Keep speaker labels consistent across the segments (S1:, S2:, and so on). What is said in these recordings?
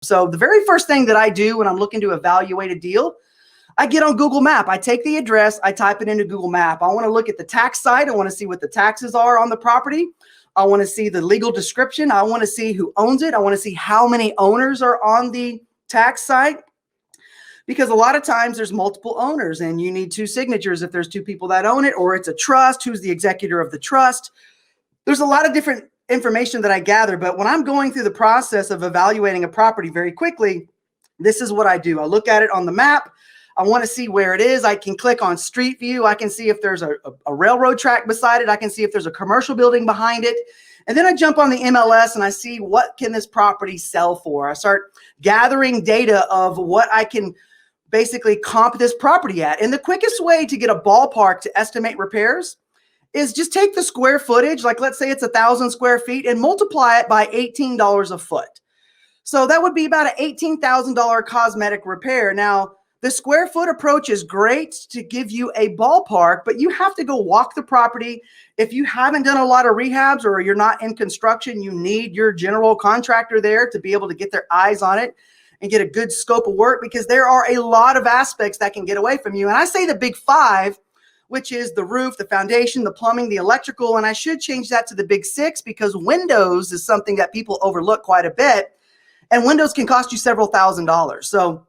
S1: So the very first thing that I do when I'm looking to evaluate a deal, I get on Google Map. I take the address, I type it into Google Map. I want to look at the tax site. I want to see what the taxes are on the property. I want to see the legal description. I want to see who owns it. I want to see how many owners are on the tax site, because a lot of times there's multiple owners and you need two signatures if there's two people that own it, or it's a trust, who's the executor of the trust. There's a lot of different information that I gather, but when I'm going through the process of evaluating a property very quickly, this is what I do. I look at it on the map. I want to see where it is. I can click on Street View. I can see if there's a railroad track beside it. I can see if there's a commercial building behind it. And then I jump on the MLS and I see what can this property sell for. I start gathering data of what I can basically comp this property at. And the quickest way to get a ballpark to estimate repairs is just take the square footage, like let's say it's 1,000 square feet, and multiply it by $18 a foot. So that would be about an $18,000 cosmetic repair. Now, the square foot approach is great to give you a ballpark, but you have to go walk the property. If you haven't done a lot of rehabs or you're not in construction, you need your general contractor there to be able to get their eyes on it and get a good scope of work, because there are a lot of aspects that can get away from you. And I say the big five, which is the roof, the foundation, the plumbing, the electrical, and I should change that to the big six, because windows is something that people overlook quite a bit, and windows can cost you several $1,000s. So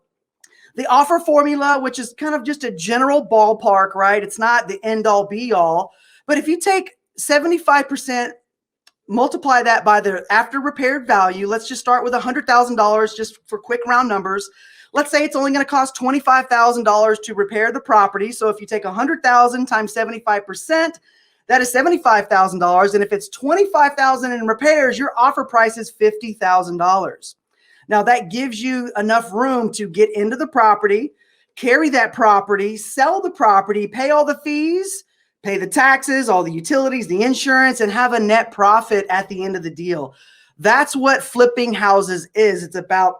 S1: the offer formula, which is kind of just a general ballpark, right? It's not the end all be all, but if you take 75%, multiply that by the after repaired value, let's just start with $100,000 just for quick round numbers. Let's say it's only going to cost $25,000 to repair the property. So if you take 100,000 times 75%, that is $75,000. And if it's $25,000 in repairs, your offer price is $50,000. Now that gives you enough room to get into the property, carry that property, sell the property, pay all the fees, pay the taxes, all the utilities, the insurance, and have a net profit at the end of the deal. That's what flipping houses is. It's about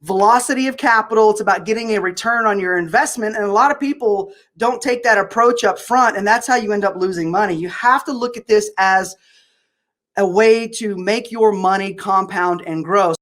S1: velocity of capital. It's about getting a return on your investment. And a lot of people don't take that approach up front, and that's how you end up losing money. You have to look at this as a way to make your money compound and grow.